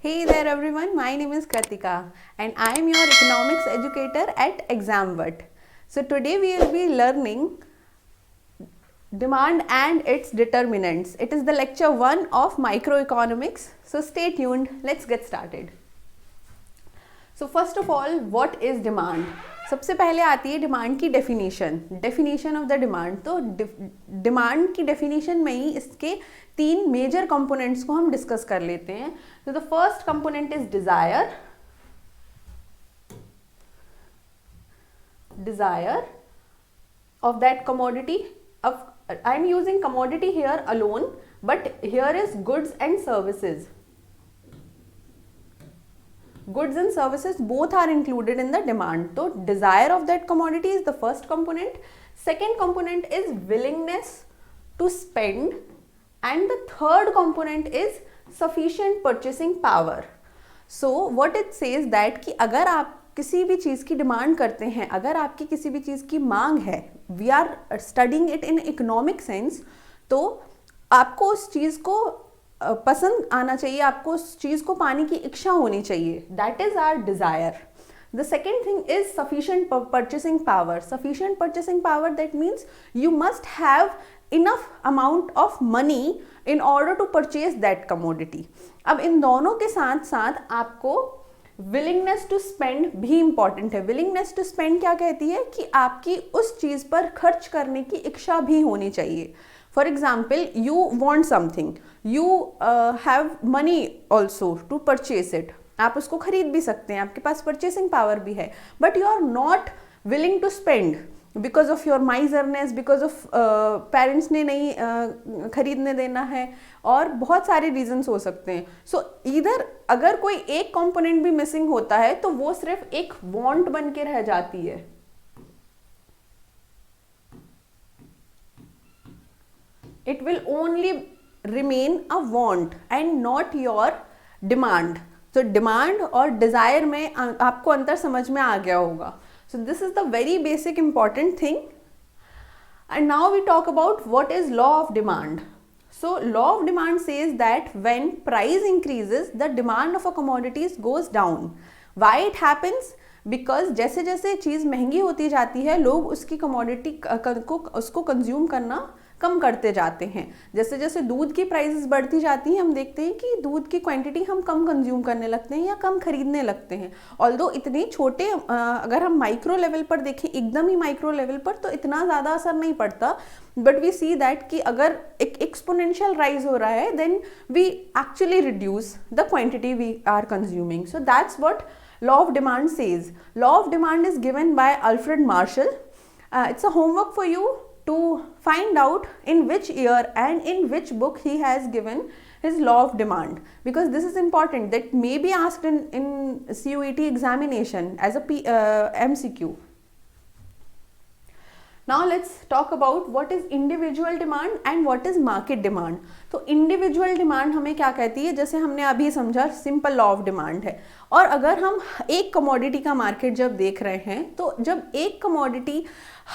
Hey there everyone, my name is Kratika and I am your economics educator at ExamVert. So today we will be learning demand and its determinants. It is the lecture 1 of microeconomics. So stay tuned, let's get started. So first of all, what is demand? सबसे पहले आती है demand की definition of the demand. तो demand की definition में ही इसके 3 major components को हम डिस्कस कर लेते हैं. तो the first component is desire of that commodity. I am using commodity here alone, but here is goods and services. Goods and services both are included in the demand. So desire of that commodity is the first component. Second component is willingness to spend, and the third component is sufficient purchasing power. So what it says that कि अगर आप किसी भी चीज़ की demand करते हैं, अगर आपकी किसी भी चीज़ की मांग है, we are studying it in economic sense, तो आपको उस चीज़ को पसंद आना चाहिए, आपको उस चीज़ को पाने की इच्छा होनी चाहिए. That is our desire. The second thing is sufficient purchasing power. Sufficient purchasing power, that means you must have enough amount of money in order to purchase that commodity. अब इन दोनों के साथ साथ आपको विलिंगनेस टू स्पेंड भी important है. Willingness to spend क्या कहती है कि आपकी उस चीज़ पर खर्च करने की इच्छा भी होनी चाहिए. For example, you want something, you have money also to purchase it. आप उसको खरीद भी सकते हैं, आपके पास परचेसिंग पावर भी है, but you are not willing to spend because of your miserness, because of parents ने नहीं खरीदने देना है, और बहुत सारे रीजंस हो सकते हैं. सो इधर अगर कोई एक कंपोनेंट भी मिसिंग होता है तो वो सिर्फ एक वांट बन के रह जाती है. It will only remain a want and not your demand. तो डिमांड और डिजायर में आपको अंतर समझ में आ गया होगा. So this is the very basic important thing. And now we talk about what is law of demand. So law of demand says that when price increases, the demand of a commodities goes down. Why it happens? Because जैसे जैसे चीज़ महंगी होती जाती है, लोग उसकी commodity को उसको consume करना कम करते जाते हैं. जैसे जैसे दूध की प्राइसेस बढ़ती जाती हैं, हम देखते हैं कि दूध की क्वांटिटी हम कम कंज्यूम करने लगते हैं या कम खरीदने लगते हैं. ऑल्दो इतने छोटे अगर हम माइक्रो लेवल पर देखें, एकदम ही माइक्रो लेवल पर, तो इतना ज़्यादा असर नहीं पड़ता. बट वी सी दैट कि अगर एक एक्सपोनेंशियल राइज हो रहा है, then we actually reduce the quantity we are consuming. So that's what law of demand says. Law of demand is given by Alfred Marshall. It's a homework for you to find out in which year and in which book he has given his law of demand, because this is important, that may be asked in CUET examination as a MCQ. Now let's talk about what is individual demand and what is market demand. तो individual demand हमें क्या कहती है? जैसे हमने अभी समझा, simple law of demand है. और अगर हम एक कमोडिटी का मार्केट जब देख रहे हैं, तो जब एक कमोडिटी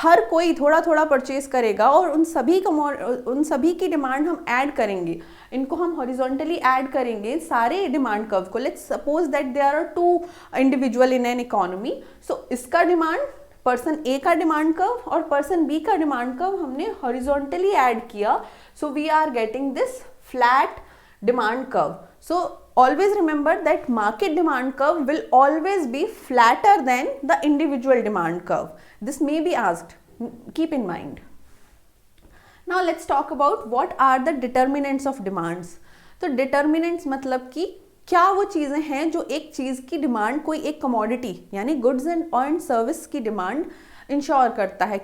हर कोई थोड़ा थोड़ा परचेज करेगा और उन सभी की डिमांड हम ऐड करेंगे, इनको हम हॉरिजॉन्टली ऐड करेंगे सारे डिमांड कर्व को. Let's suppose that there are 2 individual in an economy. So इसका डिमांड, पर्सन ए का डिमांड कर्व और पर्सन बी का डिमांड कर्व हमने हॉरिजॉन्टली ऐड किया. So we are getting this flat demand curve. So always remember that market demand curve will always be flatter than the individual demand curve. This may be asked, keep in mind. Now let's talk about what are the determinants of demands. तो determinants मतलब कि क्या वो चीज़ें हैं जो एक चीज़ की डिमांड, कोई एक कमोडिटी यानी गुड्स एंड सर्विस की डिमांड इंश्योर करता है,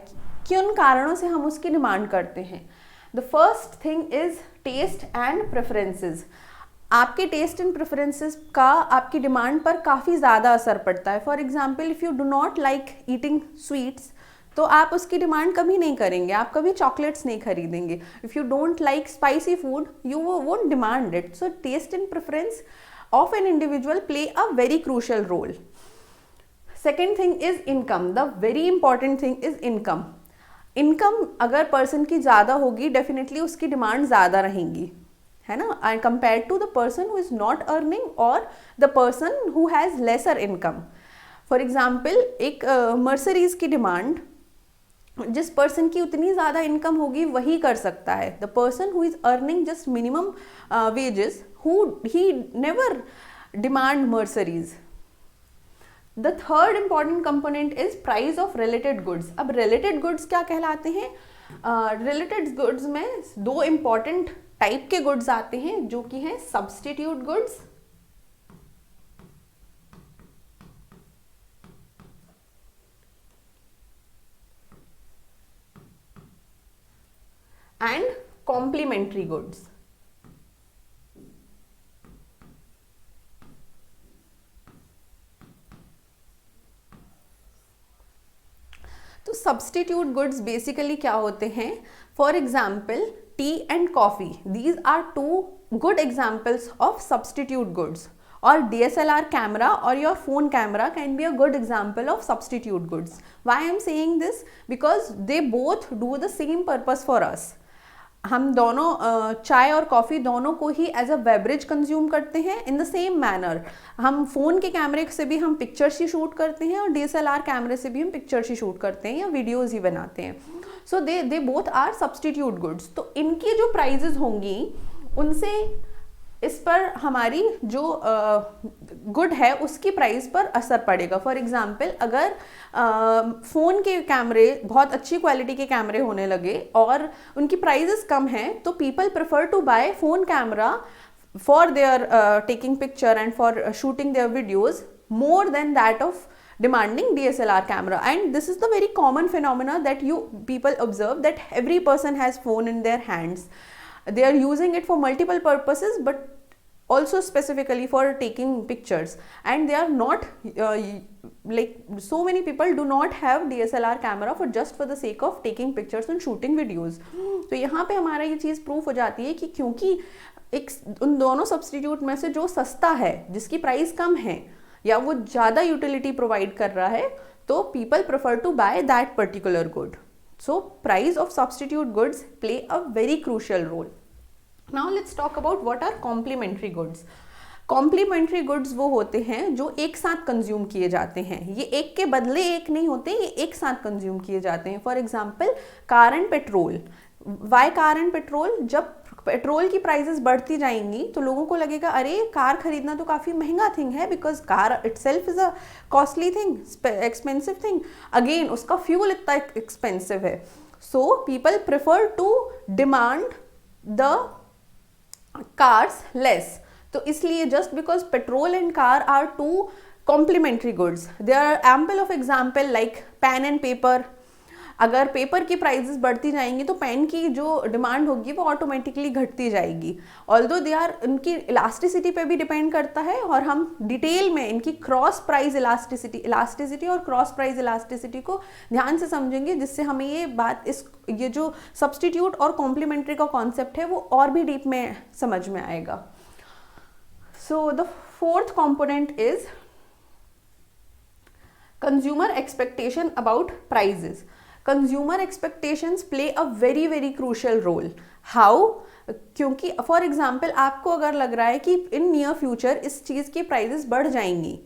किन कारणों से हम उसकी डिमांड करते हैं. The first thing is taste and preferences. आपके टेस्ट एंड प्रेफरेंसेस का आपकी डिमांड पर काफ़ी ज़्यादा असर पड़ता है. For example, if you do not like eating sweets, तो आप उसकी डिमांड कभी नहीं करेंगे, आप कभी चॉकलेट्स नहीं खरीदेंगे. If you don't like spicy food, you won't demand it. So taste and preference of an individual play a very crucial role. Second thing is income. The very important thing is income. Income अगर person की ज़्यादा होगी, definitely उसकी demand ज़्यादा रहेंगी, है ना, and compare to the person who is not earning और the person who has lesser income. For example एक मर्सरीज की डिमांड जिस पर्सन की उतनी ज़्यादा इनकम होगी वही कर सकता है। The person who is earning just minimum wages ही never demand Mercedes. The third important component is price of related goods. अब रिलेटेड गुड्स क्या कहलाते हैं? रिलेटेड गुड्स में दो इंपॉर्टेंट टाइप के गुड्स आते हैं जो कि हैं substitute goods and complementary goods. तो सब्स्टिट्यूट गुड्स बेसिकली क्या होते हैं? For example tea and coffee, these are two good examples of substitute goods, और DSLR camera or your phone camera can be a good example of substitute goods. Why I am saying this? Because they both do the same purpose for us. हम दोनों चाय और coffee दोनों को ही as a beverage consume करते हैं in the same manner. हम phone के कैमरे से भी हम पिक्चर्स ही शूट करते हैं और DSLR कैमरे से भी हम पिक्चर्स ही शूट करते हैं या वीडियोज़ ही बनाते हैं। So they both are substitute goods. तो इनकी जो प्राइजेज होंगी उनसे इस पर हमारी जो गुड है उसकी प्राइस पर असर पड़ेगा। फॉर एग्जांपल अगर फ़ोन के कैमरे बहुत अच्छी क्वालिटी के कैमरे होने लगे और उनकी प्राइसेस कम हैं तो people prefer to buy phone camera for their taking picture and for shooting their videos more than that of demanding DSLR camera. And this is the very common phenomena that you people observe, that every person has phone in their hands. They are using it for multiple purposes but also specifically for taking pictures, and they are not like so many people do not have DSLR camera for just for the sake of taking pictures and shooting videos. तो यहाँ पे हमारा ये चीज़ proof हो जाती है कि क्योंकि एक उन दोनों सब्सटीट्यूट में से जो सस्ता है, जिसकी प्राइस कम है या वो ज़्यादा यूटिलिटी प्रोवाइड कर रहा है, तो people prefer to buy that particular good. So price of substitute goods play a very crucial role. Now let's talk about what are complementary goods. Complementary goods वो होते हैं जो एक साथ कंज्यूम किए जाते हैं. ये एक के बदले एक नहीं होते, ये एक साथ कंज्यूम किए जाते हैं. For example car and petrol. Why car and petrol? जब पेट्रोल की प्राइसेस बढ़ती जाएंगी तो लोगों को लगेगा अरे कार खरीदना तो काफ़ी महंगा थिंग है, because car itself is a costly thing, expensive thing. Again उसका फ्यूल इतना एक्सपेंसिव है. So people prefer to demand the cars less. तो इसलिए just because petrol and car are two complementary goods, there are ample of example like pen and paper. अगर paper की prices बढ़ती जाएंगी तो पेन की जो डिमांड होगी वो ऑटोमेटिकली घटती जाएगी. ऑल्दो दे आर, इनकी इलास्टिसिटी पे भी डिपेंड करता है, और हम डिटेल में इनकी क्रॉस प्राइस इलास्टिसिटी और क्रॉस प्राइस इलास्टिसिटी को ध्यान से समझेंगे, जिससे हमें ये जो सब्सटीट्यूट और कॉम्प्लीमेंट्री का कॉन्सेप्ट है वो और भी डीप में समझ में आएगा. So the fourth component is consumer expectation about prices. Consumer expectations play a very very crucial role. How? क्योंकि फॉर एग्जाम्पल आपको अगर लग रहा है कि इन नियर फ्यूचर इस चीज़ की प्राइजेस बढ़ जाएंगी,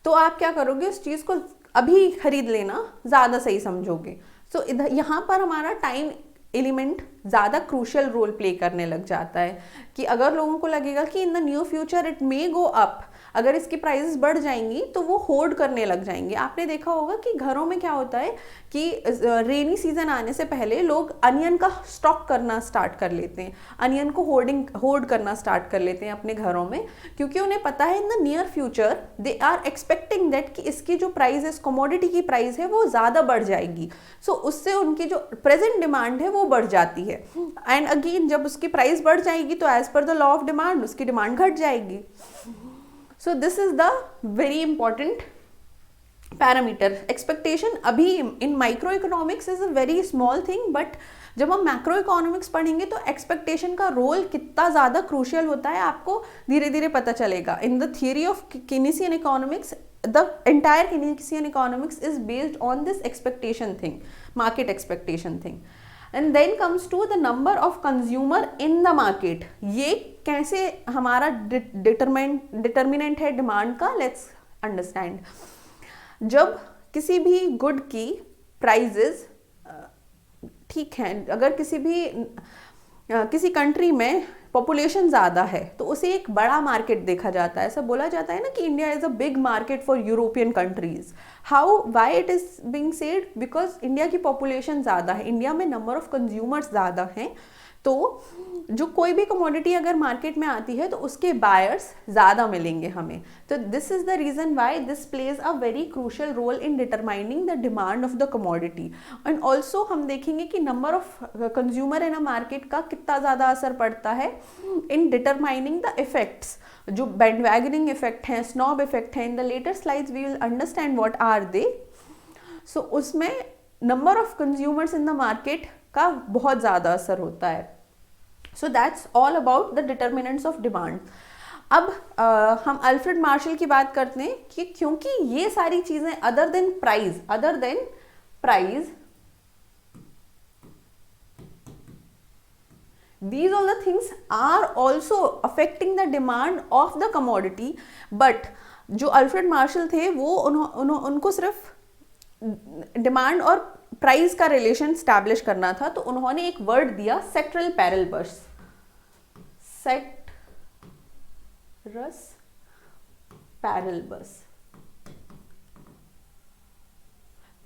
तो आप क्या करोगे, उस चीज़ को अभी खरीद लेना ज़्यादा सही समझोगे. सो यहाँ पर हमारा टाइम एलिमेंट ज़्यादा क्रूशियल रोल प्ले करने लग जाता है कि अगर लोगों को लगेगा कि इन the near future it may go up, अगर इसकी प्राइसेस बढ़ जाएंगी तो वो होल्ड करने लग जाएंगे. आपने देखा होगा कि घरों में क्या होता है कि रेनी सीजन आने से पहले लोग अनियन का स्टॉक करना स्टार्ट कर लेते हैं, अनियन को होल्ड करना स्टार्ट कर लेते हैं अपने घरों में, क्योंकि उन्हें पता है in the near future they are expecting that कि इसकी जो प्राइस है, इस कमोडिटी की प्राइस है, वो ज़्यादा बढ़ जाएगी. सो उससे उनकी जो प्रेजेंट डिमांड है वो बढ़ जाती है. एंड अगेन जब उसकी प्राइस बढ़ जाएगी तो as per the law of demand उसकी डिमांड घट जाएगी. So this is the very important parameter. Expectation अभी in microeconomics is a very small thing, but जब हम macroeconomics पढ़ेंगे तो expectation का रोल कितना ज़्यादा crucial होता है आपको धीरे धीरे पता चलेगा. In the theory of Keynesian economics, the entire Keynesian economics is based on this expectation thing, market expectation thing. And then comes to the number of consumer in the market. ये कैसे हमारा डिटर्मिनेंट है demand का, let's understand. जब किसी भी good की prices ठीक है, अगर किसी कंट्री में पॉपुलेशन ज़्यादा है तो उसे एक बड़ा मार्केट देखा जाता है। ऐसा बोला जाता है ना कि India is a big market for European countries. Why it is being said, because India की पॉपुलेशन ज़्यादा है, इंडिया में नंबर ऑफ कंज्यूमर्स ज़्यादा हैं, तो जो कोई भी कमोडिटी अगर मार्केट में आती है तो उसके बायर्स ज़्यादा मिलेंगे हमें। तो this is the reason why this plays a very crucial role in determining the demand of the commodity. And also हम देखेंगे कि number of consumer in a market का कितना ज़्यादा असर पड़ता है इन डिटरमाइनिंग द इफेक्ट्स, जो बैंडवैगनिंग इफेक्ट हैं, स्नॉब इफेक्ट हैं। In the later slides we will understand what are they. So उसमें number of consumers in the market का बहुत ज़्यादा असर होता है। So that's all about the determinants of demand. अब हम अल्फ्रेड मार्शल की बात करते हैं कि क्योंकि ये सारी चीजें other than price these all the things are also affecting the demand of the commodity, but जो अल्फ्रेड मार्शल थे वो उनको सिर्फ डिमांड और प्राइस का रिलेशन स्टैब्लिश करना था, तो उन्होंने एक वर्ड दिया सेक्टरल पैरेलल्स, सेक्टरस पैरेलल्स।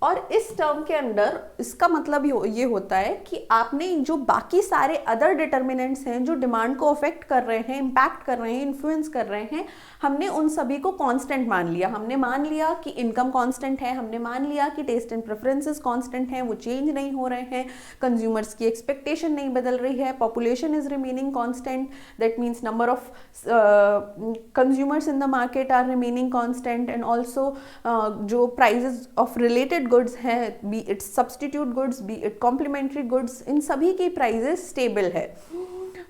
और इस टर्म के अंदर इसका मतलब ये होता है कि आपने जो बाकी सारे अदर डिटर्मिनेंट्स हैं जो डिमांड को अफेक्ट कर रहे हैं, इम्पैक्ट कर रहे हैं, इन्फ्लुएंस कर रहे हैं, हमने उन सभी को कांस्टेंट मान लिया। हमने मान लिया कि इनकम कांस्टेंट है, हमने मान लिया कि टेस्ट एंड प्रेफरेंसेस कांस्टेंट हैं, वो चेंज नहीं हो रहे हैं, कंज्यूमर्स की एक्सपेक्टेशन नहीं बदल रही है, population is remaining constant, that means number of consumers in the market are remaining constant, and also जो प्राइजेस ऑफ रिलेटेड गुड्स हैं, be it substitute goods, be it complementary goods, इन सभी की प्राइजेस स्टेबल है।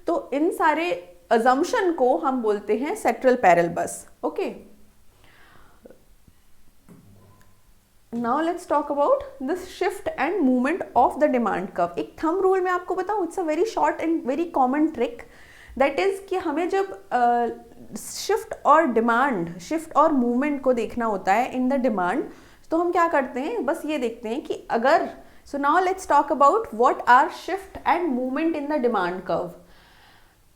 तो इन सारे assumption को हम बोलते हैं sectoral parallels. Okay, now let's talk about this shift and movement of the demand curve. एक थंब रूल में आपको बताऊं, it's a very short and very common trick, that is कि हमें जब शिफ्ट और मूवमेंट को देखना होता है इन द डिमांड, तो हम क्या करते हैं, बस ये देखते हैं कि अगर so now let's talk about what are shift and movement in the demand curve.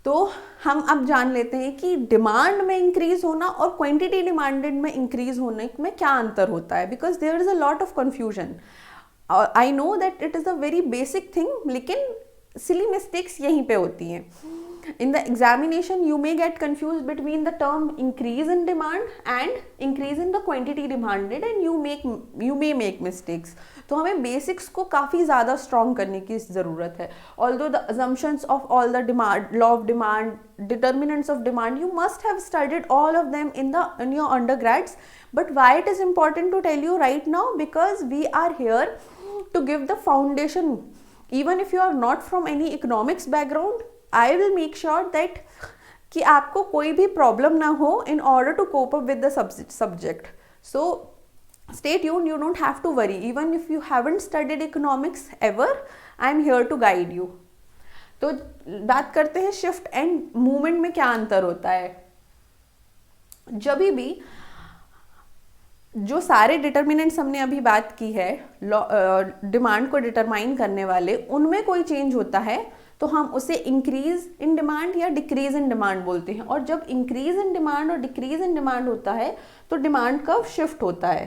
तो हम अब जान लेते हैं कि डिमांड में इंक्रीज होना और क्वांटिटी डिमांडेड में इंक्रीज होने में क्या अंतर होता है, because there is a lot of confusion. I know that it is a very basic thing, लेकिन सिली मिस्टेक्स यहीं पे होती हैं। In the examination you may get confused between the term increase in demand and increase in the quantity demanded, and you may make mistakes. तो हमें basics को काफ़ी ज़्यादा स्ट्रॉन्ग करने की ज़रूरत है। Although the assumptions of all the demand, law of demand, determinants of demand, you must have studied all of them in your undergrads, but why it is important to tell you right now, because we are here to give the foundation. Even if you are not from any economics background, I will make sure that कि आपको कोई भी problem ना हो in order to cope up with the subject. So stay tuned, you don't have to worry. Even if you haven't studied economics ever, I am here to guide you. तो बात करते हैं शिफ्ट एंड मूवमेंट में क्या अंतर होता है। जब भी जो सारे डिटर्मिनेंट्स हमने अभी बात की है डिमांड को डिटरमाइन करने वाले, उनमें कोई चेंज होता है तो हम उसे इंक्रीज इन डिमांड या डिक्रीज इन डिमांड बोलते हैं। और जब इंक्रीज इन डिमांड और डिक्रीज इन डिमांड होता है तो डिमांड कर्व शिफ्ट होता है।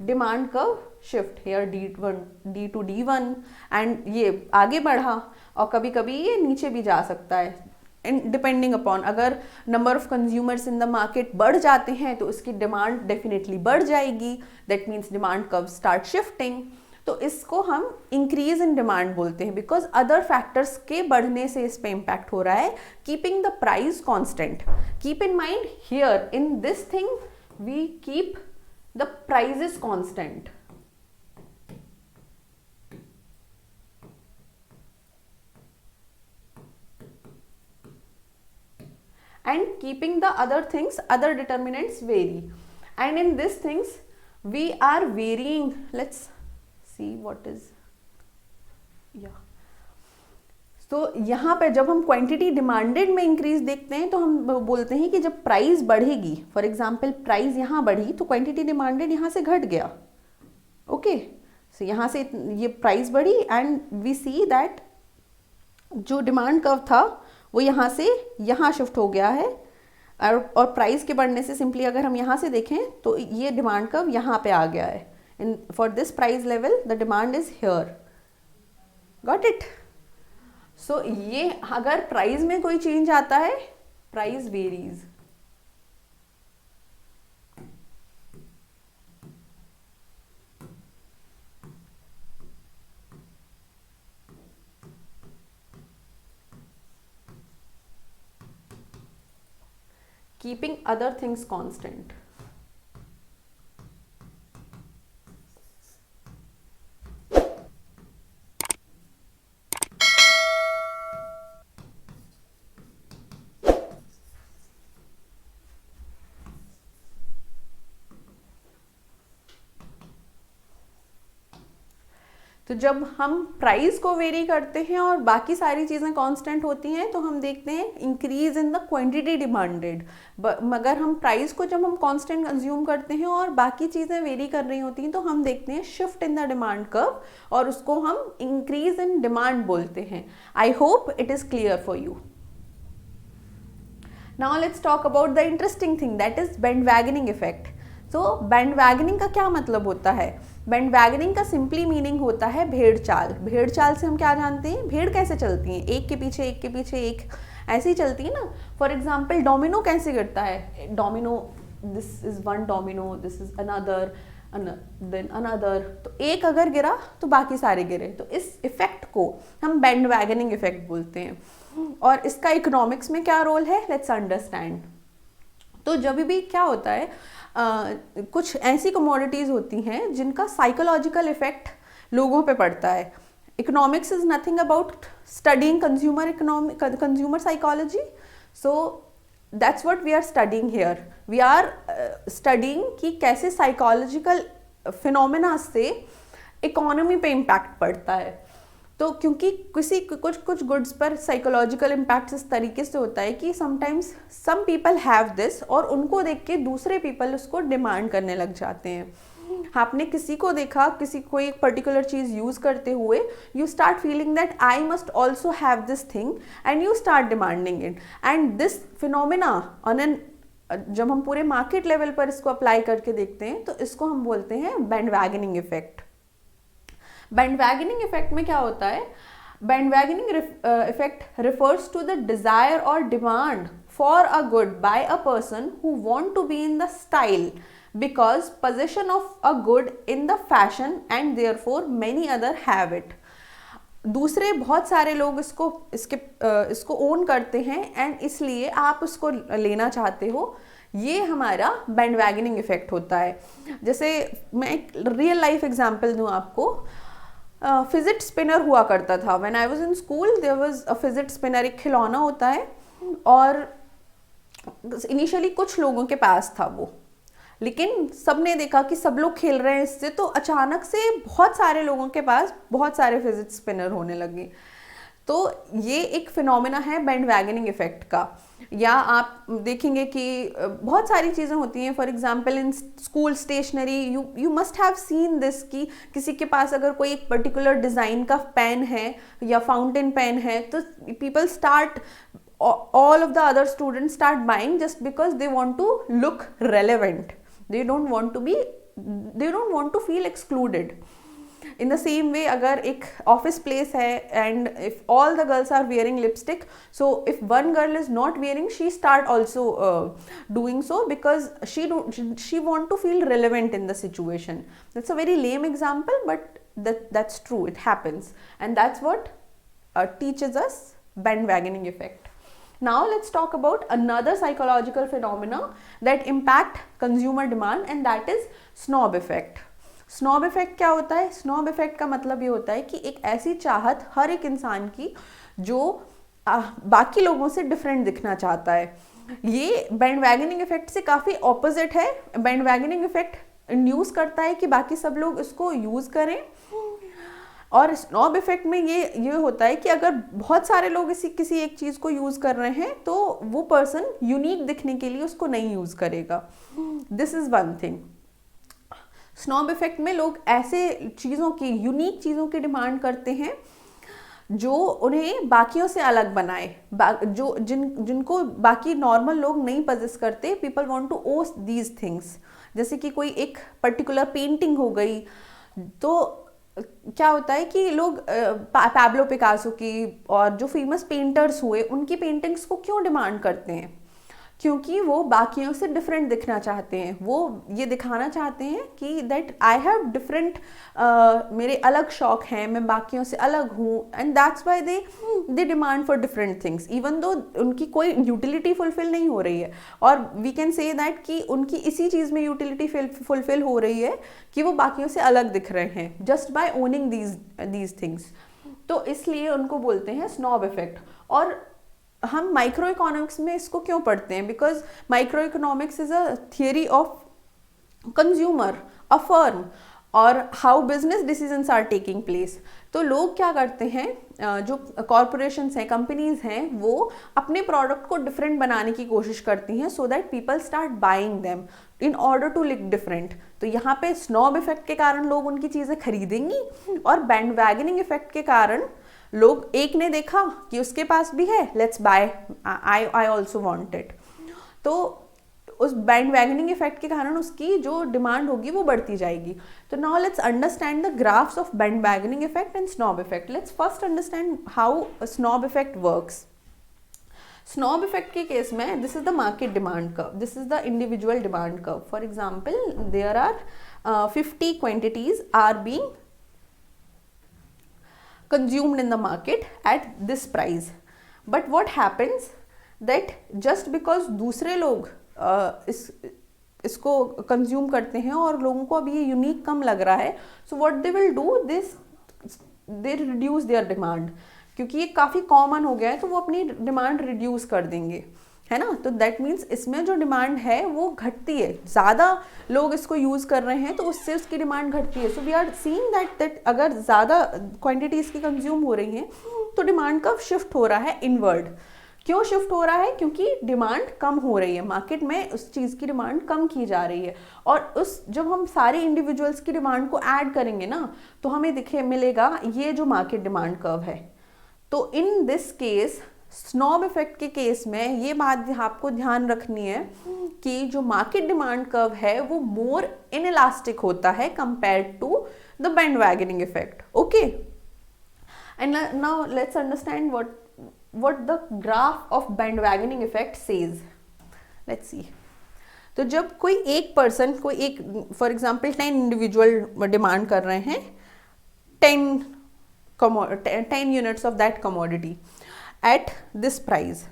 Demand curve shift, here D to D1, and ये आगे बढ़ा और कभी कभी ये नीचे भी जा सकता है, एंड डिपेंडिंग अपॉन अगर number of consumers in the market बढ़ जाते हैं तो उसकी डिमांड डेफिनेटली बढ़ जाएगी, that means demand curve start shifting. तो इसको हम इंक्रीज इन डिमांड बोलते हैं, बिकॉज अदर फैक्टर्स के बढ़ने से इस पे इम्पैक्ट हो रहा है, keeping the price constant. Keep in mind here in this thing we keep the prices constant, and keeping the other things, other determinants vary, and in these things we are varying. Let's see what is या तो यहाँ पे जब हम quantity demanded में increase देखते हैं तो हम बोलते हैं कि जब प्राइस बढ़ेगी, फॉर एग्जांपल प्राइस यहाँ बढ़ी तो क्वांटिटी डिमांडेड यहाँ से घट गया, ओके। सो यहाँ से ये प्राइस बढ़ी एंड वी सी दैट जो डिमांड कर्व था वो यहाँ से यहाँ शिफ्ट हो गया है, और प्राइस के बढ़ने से सिंपली अगर हम यहाँ से देखें तो ये डिमांड कर्व यहाँ पे आ गया है। In for this price level the demand is here, got it. So ये अगर प्राइस में कोई चेंज आता है, price varies, keeping other things constant. तो जब हम प्राइस को वेरी करते हैं और बाकी सारी चीज़ें कांस्टेंट होती हैं तो हम देखते हैं increase in the quantity demanded. मगर हम प्राइस को जब हम कांस्टेंट कंज्यूम करते हैं और बाकी चीज़ें वेरी कर रही होती हैं तो हम देखते हैं shift in the demand curve, और उसको हम इंक्रीज इन डिमांड बोलते हैं। I hope it is clear for you. Now let's talk about the interesting thing, that is bandwagoning effect. तो bandwagoning का क्या मतलब होता है? bandwagoning का सिंपली मीनिंग होता है भेड़ चाल। भेड़ चाल से हम क्या जानते हैं? भेड़ कैसे चलती हैं? एक के पीछे एक के पीछे एक ऐसे ही चलती है ना। फॉर एग्जाम्पल डोमिनो कैसे गिरता है? Domino, this is one domino, this is another, then another. तो एक अगर गिरा तो बाकी सारे गिरे, तो इस इफेक्ट को हम बैंडवैगनिंग इफेक्ट बोलते हैं। और इसका इकोनॉमिक्स में क्या रोल है, लेट्स अंडरस्टैंड। तो जब भी क्या होता है, कुछ ऐसी कमोडिटीज़ होती हैं जिनका साइकोलॉजिकल इफेक्ट लोगों पे पड़ता है। Economics is nothing about studying consumer psychology, so that's what we are studying here. We are studying कि कैसे साइकोलॉजिकल फिनोमेना से इकोनॉमी पे इम्पैक्ट पड़ता है। तो क्योंकि कुछ गुड्स पर साइकोलॉजिकल इम्पैक्ट इस तरीके से होता है कि sometimes some people have this, और उनको देख के दूसरे पीपल उसको डिमांड करने लग जाते हैं। आपने किसी को देखा, किसी को एक पर्टिकुलर चीज़ यूज़ करते हुए, you start feeling that I must also have this thing and you start demanding it. And this phenomena on an, जब हम पूरे मार्केट लेवल पर इसको अप्लाई करके देखते हैं तो इसको हम बोलते हैं बैंडवैगनिंग इफेक्ट। बैंडवैगनिंग इफेक्ट में क्या होता है? बैंडवैगनिंग effect refers to the desire or demand for a good by a person who want to be in the style because possession of a good in the fashion and therefore many other have it. दूसरे बहुत सारे लोग इसको own करते हैं and इसलिए आप उसको लेना चाहते हो, ये हमारा बैंडवैगनिंग इफेक्ट होता है। जैसे मैं एक रियल लाइफ एग्जांपल दूं आपको। फिजिट स्पिनर हुआ करता था when I was in school, there was a fidget spinner, एक खिलौना होता है, और इनिशियली कुछ लोगों के पास था वो, लेकिन सबने देखा कि सब लोग खेल रहे हैं इससे, तो अचानक से बहुत सारे लोगों के पास बहुत सारे फिजिट स्पिनर होने लगे। तो ये एक फिनोमेना है बैंडवैगनिंग इफेक्ट का। या आप देखेंगे कि बहुत सारी चीज़ें होती हैं, for example in school stationery you must have seen this, कि किसी के पास अगर कोई एक पर्टिकुलर डिज़ाइन का पेन है या फाउंटेन पेन है तो people start, all of the other students start buying just because they want to look relevant. They don't want to feel excluded. In the same way, अगर एक office place है and if all the girls are wearing lipstick, so if one girl is not wearing, she start also doing so because she want to feel relevant in the situation. That's a very lame example, but that's true. It happens, and that's what teaches us bandwagoning effect. Now let's talk about another psychological phenomena that impact consumer demand, and that is snob effect. Snob effect क्या होता है? Snob effect का मतलब ये होता है कि एक ऐसी चाहत हर एक इंसान की जो बाकी लोगों से डिफरेंट दिखना चाहता है। ये बैंडवैगनिंग इफेक्ट से काफ़ी ऑपोजिट है। बैंडवैगनिंग इफेक्ट इंड्यूस करता है कि बाकी सब लोग इसको यूज़ करें और स्नॉब इफेक्ट में ये होता है कि अगर बहुत सारे लोग किसी एक चीज़ को यूज़ कर रहे हैं तो वो पर्सन यूनिक दिखने के लिए उसको नहीं यूज़ करेगा. This is one thing. Snob effect में लोग ऐसे चीज़ों की, यूनिक चीज़ों की डिमांड करते हैं जो उन्हें बाकियों से अलग बनाए, जिनको बाकी नॉर्मल लोग नहीं पजेस करते. People want to own these things. जैसे कि कोई एक पर्टिकुलर पेंटिंग हो गई, तो क्या होता है कि लोग पैब्लो पिकासो की और जो फेमस पेंटर्स हुए उनकी पेंटिंग्स को क्यों डिमांड करते हैं? क्योंकि वो बाकियों से डिफरेंट दिखना चाहते हैं. वो ये दिखाना चाहते हैं कि दैट आई हैव डिफरेंट, मेरे अलग शौक हैं, मैं बाकियों से अलग हूँ. And that's why they demand for different things, even though उनकी कोई यूटिलिटी फुलफिल नहीं हो रही है. और वी कैन से दैट कि उनकी इसी चीज़ में यूटिलिटी फुलफिल हो रही है कि वो बाकियों से अलग दिख रहे हैं just by owning these things. तो इसलिए उनको बोलते हैं स्नॉब इफेक्ट. और हम माइक्रो इकोनॉमिक्स में इसको क्यों पढ़ते हैं? Because micro economics is a theory of consumer, a firm, और how business decisions are taking place. तो लोग क्या करते हैं, जो कॉरपोरेशंस हैं, कंपनीज हैं, वो अपने प्रोडक्ट को डिफरेंट बनाने की कोशिश करती हैं so that people start buying them in order to look different. तो यहाँ पे स्नॉब इफेक्ट के कारण लोग उनकी चीज़ें खरीदेंगी, और बैंडवैगनिंग इफेक्ट के कारण लोग, एक ने देखा कि उसके पास भी है, let's buy, I also want it. तो उस बैंडवैगनिंग इफेक्ट के कारण उसकी जो डिमांड होगी वो बढ़ती जाएगी. तो now let's understand the graphs of bandwagoning effect and snob effect. Let's first understand how snob effect works. Snob effect के केस में this is the market demand curve, this is the individual demand curve. For example, there are 50 quantities are being consumed in the market at this price. But what happens that just because दूसरे लोग इसको consume करते हैं और लोगों को अब ये यूनिक कम लग रहा है, so what they will do, they reduce their demand. क्योंकि ये काफ़ी कॉमन हो गया है तो वो अपनी डिमांड रिड्यूस कर देंगे, है ना. तो दैट मीन्स इसमें जो डिमांड है वो घटती है. ज़्यादा लोग इसको यूज़ कर रहे हैं तो उससे उसकी डिमांड घटती है. So we are seeing that अगर ज़्यादा क्वांटिटीज़ की कंज्यूम हो रही हैं तो डिमांड का शिफ्ट हो रहा है इनवर्ड. क्यों शिफ्ट हो रहा है? क्योंकि डिमांड कम हो रही है, मार्केट में उस चीज़ की डिमांड कम की जा रही है. और जब हम सारे इंडिविजुअल्स की डिमांड को ऐड करेंगे ना, तो हमें मिलेगा ये जो मार्केट डिमांड कर्व है. तो in this case, snob effect के केस में ये बात आपको ध्यान रखनी है कि जो मार्केट डिमांड कर्व है वो मोर इनइलास्टिक होता है compared to the bandwagoning effect. Okay, and now let's understand what the graph of bandwagoning effect says. Let's see. तो जब कोई एक पर्सन, कोई एक, फॉर एग्जाम्पल 10 इंडिविजुअल डिमांड कर रहे हैं 10 units of that commodity at this price,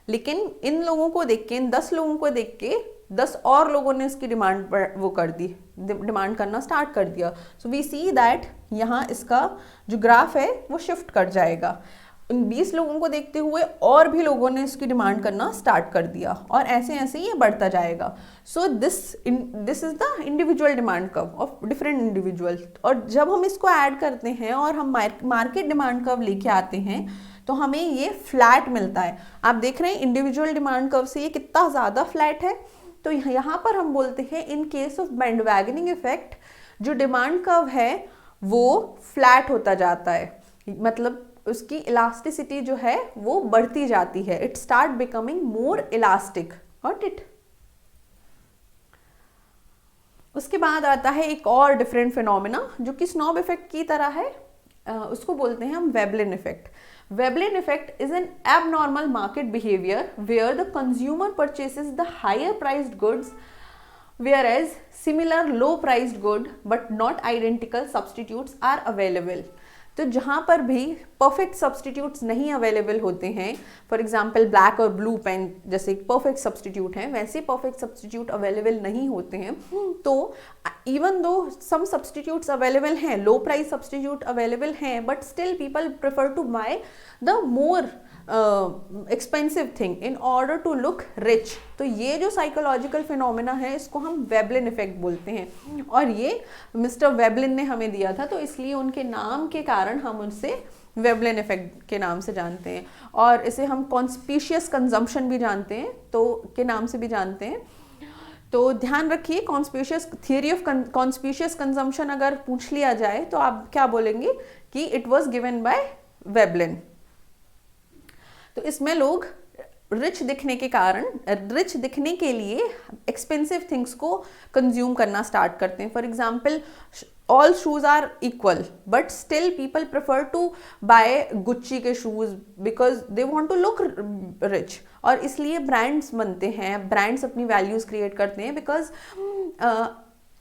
लेकिन इन लोगों को देख के, इन 10 लोगों को देख के 10 और लोगों ने इसकी डिमांड वो कर दी, डिमांड करना स्टार्ट कर दिया. सो वी सी दैट यहाँ इसका जो ग्राफ है वो शिफ्ट कर जाएगा. उन 20 लोगों को देखते हुए और भी लोगों ने इसकी डिमांड करना स्टार्ट कर दिया, और ऐसे ऐसे ये बढ़ता जाएगा. सो this is the individual demand curve of different individual. और जब हम इसको ऐड करते हैं और हम मार्केट डिमांड कर्व लेके आते हैं तो हमें ये फ्लैट मिलता है. आप देख रहे हैं इंडिविजुअल डिमांड कर्व से ये कितना ज़्यादा फ्लैट है. तो यहाँ पर हम बोलते हैं in case of bandwagoning effect जो डिमांड कर्व है वो फ्लैट होता जाता है, मतलब उसकी इलास्टिसिटी जो है वो बढ़ती जाती है. It start becoming more elastic. Got it? उसके बाद आता है एक और डिफरेंट फिनोमेना जो कि स्नॉब इफेक्ट की तरह है. उसको बोलते हैं हम Veblen effect. Veblen effect is an abnormal market behavior where the consumer purchases the higher priced goods whereas similar low priced good but not identical substitutes are available. तो जहाँ पर भी परफेक्ट सब्सटीट्यूट्स नहीं अवेलेबल होते हैं, for example black और blue pen जैसे perfect substitute हैं, वैसे परफेक्ट सब्सटीट्यूट अवेलेबल नहीं होते हैं, तो इवन दो सम सब्सटीट्यूट्स अवेलेबल हैं, लो प्राइस सब्सटीट्यूट अवेलेबल हैं, but still people prefer to buy the more expensive thing in order to look rich. तो ये जो साइकोलॉजिकल फिनोमेना है इसको हम वेबलिन इफेक्ट बोलते हैं, और ये मिस्टर वेबलिन ने हमें दिया था, तो इसलिए उनके नाम के कारण हम उनसे वेबलिन इफेक्ट के नाम से जानते हैं, और इसे हम कॉन्स्पिशियस कंजम्पशन भी जानते हैं, तो के नाम से भी जानते हैं। तो ध्यान रखिए, conspicuous theory of conspicuous consumption अगर पूछ लिया जाए तो आप क्या बोलेंगे कि it was given by Veblen. तो इसमें लोग रिच दिखने के कारण, रिच दिखने के लिए एक्सपेंसिव थिंग्स को कंज्यूम करना स्टार्ट करते हैं। For example, all shoes are equal but still people prefer to buy Gucci के shoes because they want to look rich, और इसलिए ब्रांड्स बनते हैं, ब्रांड्स अपनी वैल्यूज क्रिएट करते हैं, because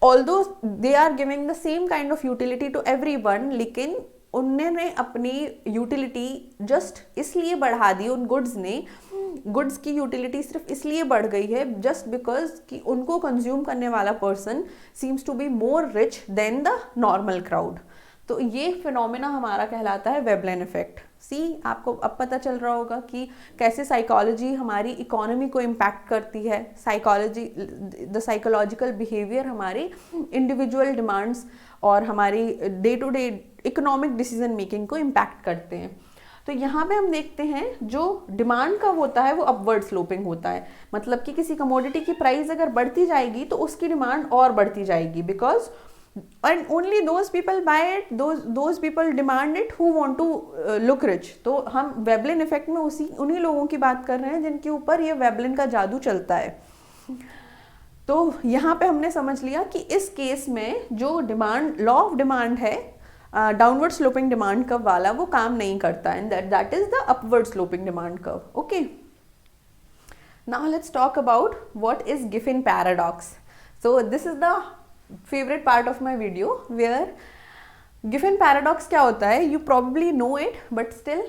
although they are giving the same kind of utility to everyone, लेकिन उन्होंने अपनी यूटिलिटी जस्ट इसलिए बढ़ा दी, उन गुड्स की यूटिलिटी सिर्फ इसलिए बढ़ गई है जस्ट बिकॉज कि उनको कंज्यूम करने वाला person seems to be more rich than the normal crowd. तो ये फिनोमेना हमारा कहलाता है वेबलिन इफेक्ट। सी, आपको अब पता चल रहा होगा कि कैसे साइकोलॉजी हमारी इकोनॉमी को इम्पैक्ट करती है, द साइकोलॉजिकल बिहेवियर हमारी इंडिविजुअल डिमांड्स और हमारी day to day economic decision making को इम्पैक्ट करते हैं। तो यहाँ पे हम देखते हैं जो डिमांड कब होता है वो अपवर्ड स्लोपिंग होता है, मतलब कि किसी कमोडिटी की प्राइस अगर बढ़ती जाएगी तो उसकी डिमांड और बढ़ती जाएगी, because and only those people buy it, those people demand it who want to look rich। तो हम वेबलिन इफेक्ट में उन्हीं लोगों की बात कर रहे हैं जिनके ऊपर ये वेबलिन का जादू चलता है। तो यहाँ पे हमने समझ लिया कि इस केस में जो डिमांड, लॉ ऑफ डिमांड है, डाउनवर्ड स्लोपिंग डिमांड कर्व वाला, वो काम नहीं करता, and that is the upward sloping demand curve. Okay, now let's talk about what is Giffen paradox. So this is the favorite part of my video where Giffen paradox क्या होता है, you probably know it, but still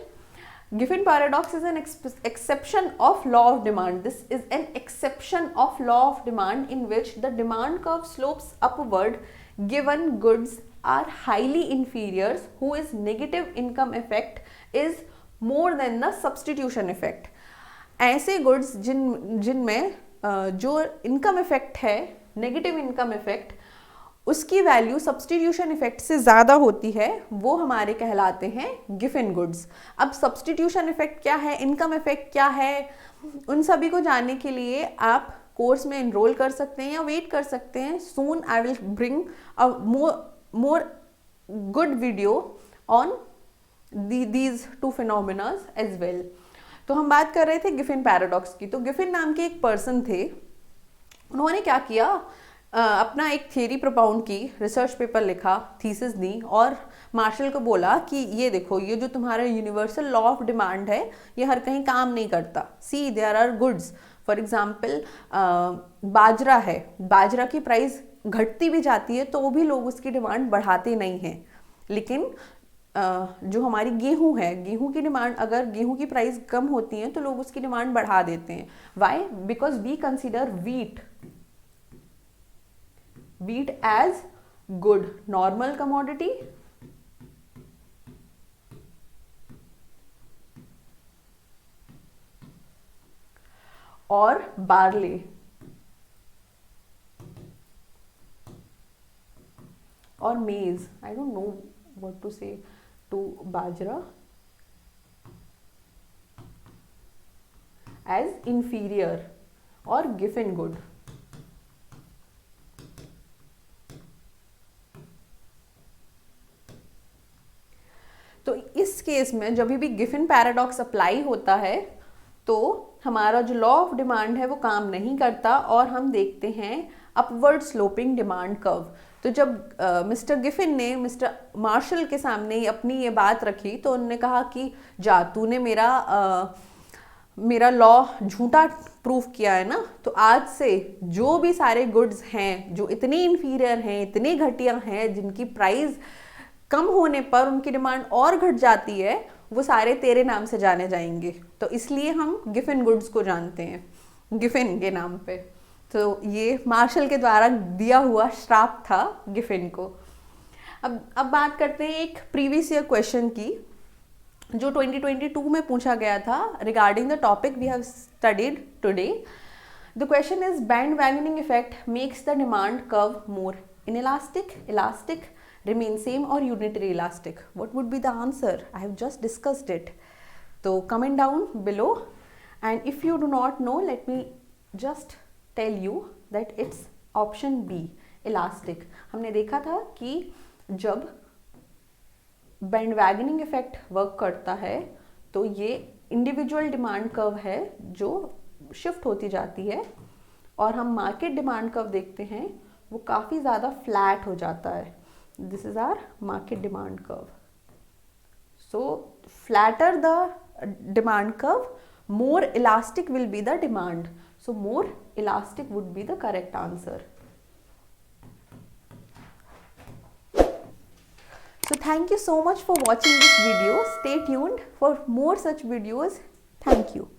Giffen paradox is an exception of law of demand. This is an exception of law of demand in which the demand curve slopes upward given goods are highly inferior whose negative income effect is more than the substitution effect। ऐसे goods जिनमें जो income effect है, negative income effect, उसकी value substitution effect से ज़्यादा होती है, वो हमारे कहलाते हैं गिफिन गुड्स। अब सब्सटीट्यूशन इफेक्ट क्या है, इनकम इफेक्ट क्या है, उन सभी को जानने के लिए आप कोर्स में एनरोल कर सकते हैं या वेट कर सकते हैं। Soon I will bring a more good video on these two phenomenas as well. तो हम बात कर रहे थे गिफिन पैराडॉक्स की। तो गिफिन नाम के एक पर्सन थे, उन्होंने क्या किया, अपना एक थियरी प्रोपाउंड की, रिसर्च पेपर लिखा, थीसिस दी, और मार्शल को बोला कि ये देखो, ये जो तुम्हारा यूनिवर्सल लॉ ऑफ डिमांड है ये हर कहीं काम नहीं करता। See, there are goods, for example बाजरा है, बाजरा की प्राइस घटती भी जाती है तो भी लोग उसकी डिमांड बढ़ाते नहीं हैं, लेकिन जो हमारी गेहूं है, गेहूं की डिमांड, अगर गेहूं की प्राइस कम होती है तो लोग उसकी डिमांड बढ़ा देते हैं। Why? Because we consider wheat as good normal commodity और barley or maize, I don't know what to say to bajra, as inferior or giffen good। तो इस केस में जब भी गिफिन पैराडॉक्स अप्लाई होता है तो हमारा जो लॉ ऑफ डिमांड है वो काम नहीं करता और हम देखते हैं अपवर्ड स्लोपिंग डिमांड कर्व। तो जब मिस्टर गिफिन ने मिस्टर मार्शल के सामने अपनी ये बात रखी तो उन्होंने कहा कि जा, तूने मेरा लॉ झूठा प्रूफ किया है ना, तो आज से जो भी सारे गुड्स हैं जो इतने इन्फीरियर हैं, इतने घटिया हैं, जिनकी प्राइस कम होने पर उनकी डिमांड और घट जाती है, वो सारे तेरे नाम से जाने जाएंगे। तो इसलिए हम गिफिन गुड्स को जानते हैं गिफिन के नाम पे। तो ये मार्शल के द्वारा दिया हुआ श्राप था गिफिन को। अब बात करते हैं एक प्रीवियस ईयर क्वेश्चन की, जो 2022 में पूछा गया था regarding the topic we have studied today. The question is bandwagoning effect makes the demand curve more inelastic, elastic, remain same or unitary elastic. What would be the answer? I have just discussed it. So comment down below, and if you do not know, let me just tell you that it's option B, elastic. हमने देखा था कि जब band wagoning effect work करता है तो ये individual demand curve है जो शिफ्ट होती जाती है, और हम मार्केट डिमांड कर्व देखते हैं वो काफ़ी ज़्यादा फ्लैट हो जाता है। This is our market demand curve. So flatter the demand curve, more elastic will be the demand. So more elastic would be the correct answer. So thank you so much for watching this video. Stay tuned for more such videos. Thank you.